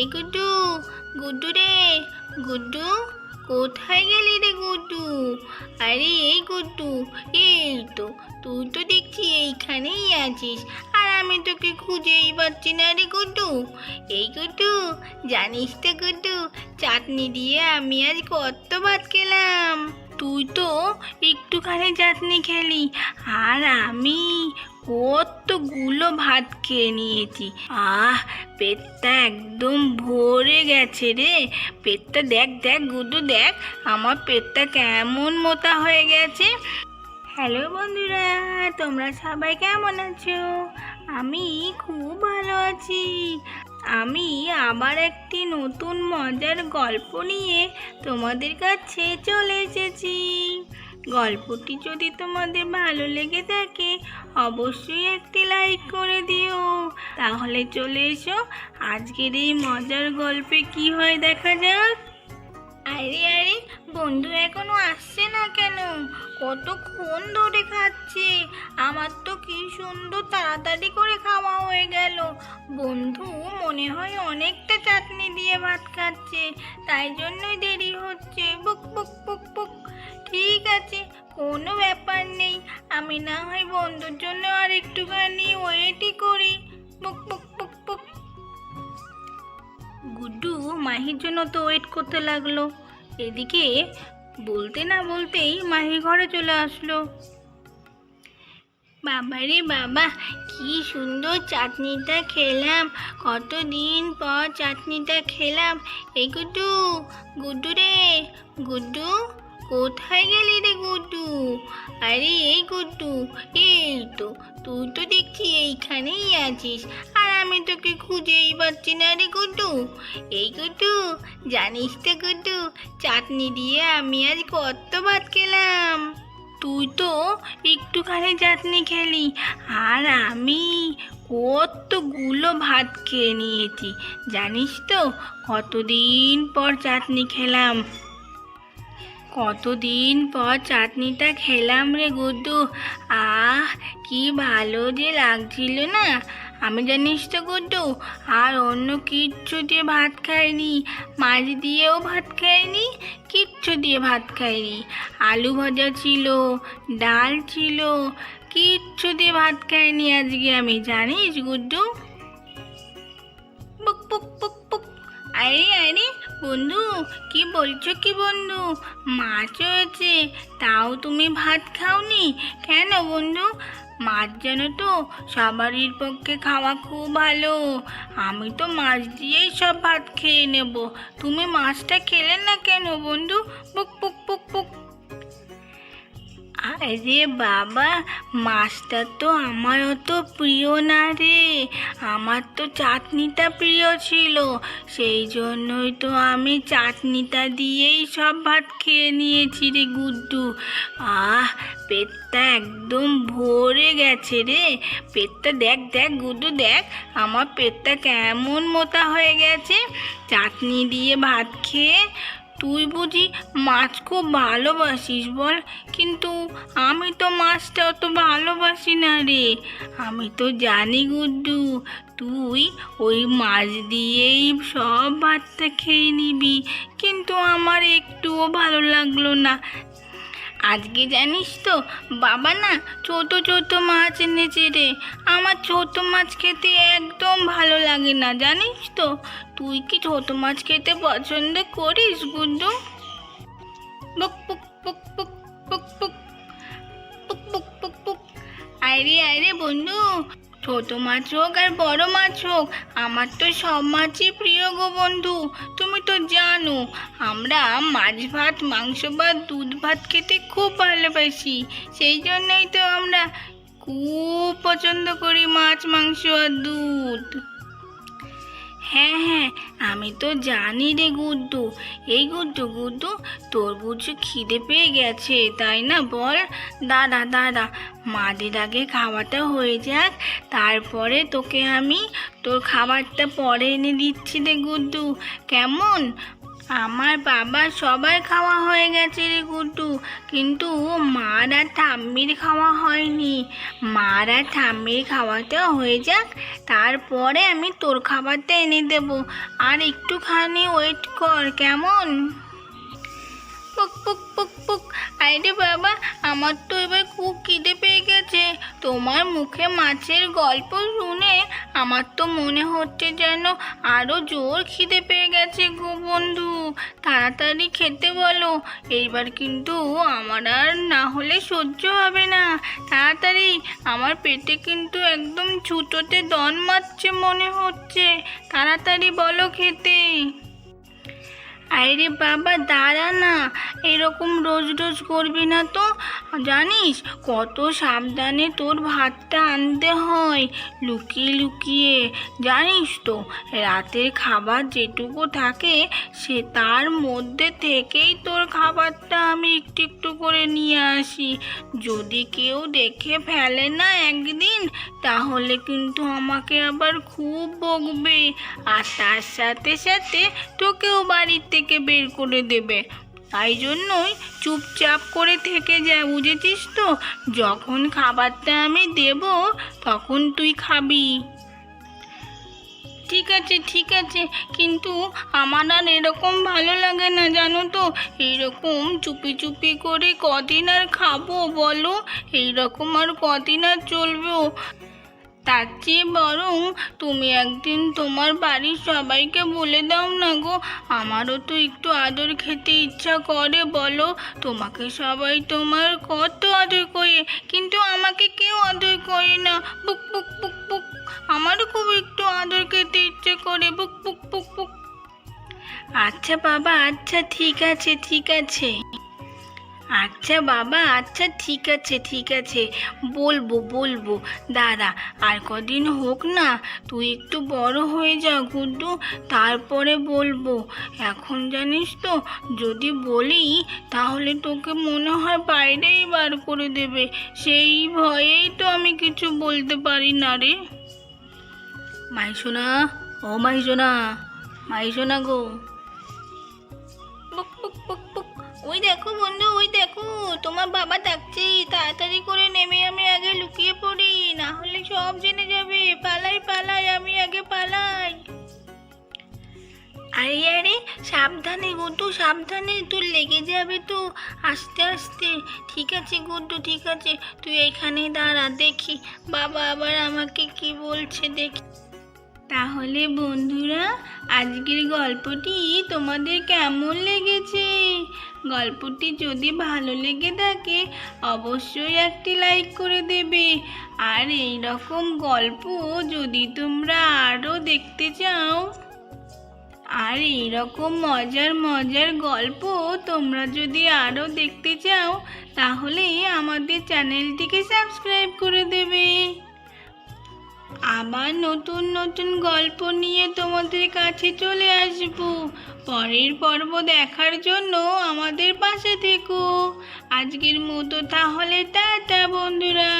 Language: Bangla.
এই গুড্ডু, গুড্ডু রে, গুড্ডু, কোথায় গেলি রে গুড্ডু? আরে এই গুড্ডু, এই তো, তুই তো দেখছি এইখানেই আছিস, আর আমি তোকে খুঁজেই পাচ্ছি না রে গুড্ডু। এই গুড্ডু, জানিস তো গুড্ডু, চাটনি দিয়ে আমি আজ কত ভাত খেলাম। তুই তো একটুখানি চাটনি খেলি, আর আমি কতগুলো ভাত খেয়ে নিয়েছি। পেটটা একদম ভরে গেছে রে। পেটটা দেখ দেখ গুড্ডু, দেখ আমার পেটটা কেমন মোটা হয়ে গেছে। হ্যালো বন্ধুরা, তোমরা সবাই কেমন আছো? আমি খুব ভালো আছি। আমি আবার একটি নতুন মজার গল্প নিয়ে তোমাদের কাছে চলে এসেছি। গল্পটি যদি তোমাদের ভালো লেগে থাকে অবশ্যই একটি লাইক করে দিও। তাহলে চলে এসো আজকের এই মজার গল্পে কি হয় দেখা যাক। আরে আরে, বন্ধু এখনো আসছে না কেন? কতক্ষণ ধরে খাচ্ছে। আমার তো কি সুন্দর তাড়াতাড়ি করে খাওয়া হয়ে গেল। বন্ধু মনে হয় অনেকটা চাটনি দিয়ে ভাত খাচ্ছে, তাই জন্যই দেরি হচ্ছে। বুক বুক বুক বুক। ঠিক আছে, কোনো ব্যাপার নেই, আমি না হয় বন্ধুর জন্য আর একটুখানি ওয়েটই করি। বুক বুক বুক বুক। গুড্ডু মাহির জন্য তো ওয়েট করতে লাগলো। এদিকে বলতে না বলতেই মাহি ঘরে চলে আসলো। বাবা রে বাবা, কি সুন্দর চাটনিটা খেলাম, কতদিন পর চাটনিটা খেলাম। এই গুড্ডু, গুড্ডু রে, গুড্ডু, কোথায় গেলি রে গুড্ডু? আরে এই গুড্ডু, এই তো, তুই তো দেখছি এইখানেই আছিস, আর আমি তোকে খুঁজেই পাচ্ছি না রে গুড্ডু। এই গুড্ডু, জানিস তো গুড্ডু, চাটনি দিয়ে আমি আজ কত ভাত খেলাম। তুই তো একটুখানি চাটনি খেলি, আর আমি কতগুলো ভাত খেয়ে নিয়েছি। জানিস তো কতদিন পর চাটনি খেলাম, কতদিন পর চাটনিটা খেলাম রে গুড্ডু। কি ভালো যে লাগছিল না। আমি জানিস তো গুড্ডু আর অন্য কিচ্ছু দিয়ে ভাত খাইনি, মাছ দিয়েও ভাত খাইনি, কিচ্ছু দিয়ে ভাত খাইনি। আলু ভাজা ছিল, ডাল ছিল, কিচ্ছু দিয়ে ভাত খাইনি আজকে আমি, জানিস গুড্ডু। বুক বুক বুক বুক। আরে আরে বন্ধু, কি বলছো কি বন্ধু? মাছ হয়েছে তাও তুমি ভাত খাওনি কেন বন্ধু? মাছ জানো তো সবারই পক্ষে খাওয়া খুব ভালো। আমি তো মাছ দিয়েই সব ভাত খেয়ে নেব, তুমি মাছটা খেলে না কেন বন্ধু? বুক বুক বুক বুক। আরে বাবা, মাছটা তো আমার অত প্রিয় না রে, আমার তো চাটনিটা প্রিয় ছিল, সেই জন্যই তো আমি চাটনিটা দিয়েই সব ভাত খেয়ে নিয়েছি রে গুড্ডু। পেটটা একদম ভরে গেছে রে। পেটটা দেখ দেখ গুড্ডু, দেখ আমার পেটটা কেমন মোটা হয়ে গেছে চাটনি দিয়ে ভাত খেয়ে। তুই বুঝি মাছ খুব ভালোবাসিস বল, কিন্তু আমি তো মাছটা অত ভালোবাসি না রে। আমি তো জানি গুড্ডু, তুই ওই মাছ দিয়েই সব ভাতটা খেয়ে নিবি, কিন্তু আমার একটুও ভালো লাগলো না। আজকে জানিস তো বাবা না ছোট ছোট মাছ এনেছে রে। আমার ছোট মাছ খেতে একদম ভালো লাগে না, জানিস তো। তুই কি ছোট মাছ খেতে পছন্দ করিস গুড্ডু? বুক বুক বুক বুক বুক বুক বুক বুক বুক বুক। আরে আরে বন্ধু, ছোট মাছ হোক আর বড় মাছ হোক, আমার তো সব মাছই প্রিয় গো বন্ধু। তুমি তো জানো আমরা মাছ ভাত, মাংস ভাত, দুধ ভাত খেতে খুব ভালোবাসি, সেই জন্যই তো আমরা খুব পছন্দ করি মাছ, মাংস আর দুধ। হ্যাঁ হ্যাঁ, আমি তো জানি রে গুড্ডু। এই গুড্ডু, গুড্ডু তোর বুঝি খিদে পেয়ে গেছে তাই না বল? দাঁড়া দাঁড়া, মাদের আগে খাওয়াটা হয়ে যাক, তারপরে তোকে আমি তোর খাবারটা পরে এনে দিচ্ছি রে গুড্ডু, কেমন? আমার বাবা সবাই খাওয়া হয়ে গেছে রে গুড্ডু, কিন্তু মার আর ঠাম্মির খাওয়া হয়নি। মার আর ঠাম্মির খাওয়াতে হয়ে যাক, তারপরে আমি তোর খাবারটা এনে দেবো। আর একটুখানি ওয়েট কর, কেমন? পুক পুক পুক পুক। আরে বাবা, আমার তো এবার খুব খিদে পেয়ে গেছে। তোমার মুখে মাছের গল্প শুনে আমার তো মনে হচ্ছে যেন আরো জোর খিদে পেয়ে গেছে গো বন্ধু। তাড়াতাড়ি খেতে বলো, এইবার কিন্তু আমার আর না হলে সহ্য হবে না। তাড়াতাড়ি, আমার পেটে কিন্তু একদম ছুটোতে দন মারছে মনে হচ্ছে। তাড়াতাড়ি বলো খেতে। আরে বাবা দাঁড়া না, এরকম রোজ রোজ করবি না তো। জানিস কত সাবধানে তোর ভাতটা আনতে হয়, লুকিয়ে লুকিয়ে। জানিস তো, রাতের খাবার যেটুকু থাকে সে তার মধ্যে থেকেই তোর খাবারটা আমি একটু একটু করে নিয়ে আসি। যদি কেউ দেখে ফেলে না একদিন, তাহলে কিন্তু আমাকে আবার খুব বকবে, আর তার সাথে সাথে তোকেও বাড়ির থেকে বের করে দেবে। তাই জন্যই চুপচাপ করে থেকে যা, বুঝেছিস তো? যখন খাবারটা আমি দেব তখন তুই খাবি। ঠিক আছে ঠিক আছে, কিন্তু আমার আর এরকম ভালো লাগে না জানো তো। এইরকম চুপি চুপি করে কদিন আর খাবো বলো? এইরকম আর কদিন আর চলবেও? তার চেয়ে বরং তুমি একদিন তোমার বাড়ির সবাইকে বলে দাও না গো, আমারও তো একটু আদর খেতে ইচ্ছা করে বলো। তোমাকে সবাই তোমার কত আদর করে, কিন্তু আমাকে কেউ আদর করে না। পুক পুক পুক পুক। আমারও খুব একটু আদর খেতে ইচ্ছে করে, পুক পুক পুক পুক। আচ্ছা বাবা, আচ্ছা ঠিক আছে ঠিক আছে। আচ্ছা বাবা, আচ্ছা ঠিক আছে ঠিক আছে, বলবো বলবো। দাদা আর কদিন হোক না, তুই একটু বড় হয়ে যা গুড্ডু, তারপরে বলবো। এখন জানিস তো, যদি বলি তাহলে তোকে মনে হয় বাইরেই বার করে দেবে। সেই ভয়েই তো আমি কিছু বলতে পারি না রে। মাইসোনা, ও মাইসোনা, মাইসোনা গো। পুক পুক পুক পুক। ওই দেখো বন্ধু, ওই দেখো তোমার বাবা ডাকছে। তাড়াতাড়ি করে নেমে আমি আগে লুকিয়ে পড়ি, না হলে সব জেনে যাবে। পালাই পালাই, আমি আগে পালাই। আরে আরে, সাবধানে গুড্ডু সাবধানে, তোর লেগে যাবে তো। আস্তে আস্তে। ঠিক আছে গুড্ডু ঠিক আছে, তুই এখানে দাঁড়া, দেখি বাবা আবার আমাকে কি বলছে দেখি। তাহলে বন্ধুরা, আজকের গল্পটি তোমাদের কেমন লেগেছে? গল্পটি যদি ভালো লেগে থাকে অবশ্যই একটি লাইক করে দেবে। আর এই রকম গল্প যদি তোমরা আরও দেখতে চাও, আর এইরকম মজার মজার গল্প তোমরা যদি আরও দেখতে চাও, তাহলে আমাদের চ্যানেলটিকে সাবস্ক্রাইব করে দেবে। আবার নতুন নতুন গল্প নিয়ে তোমাদের কাছে চলে আসব। পরের পর্ব দেখার জন্য আমাদের পাশে থেকো। আজকের মতো তাহলে টাটা বন্ধুরা।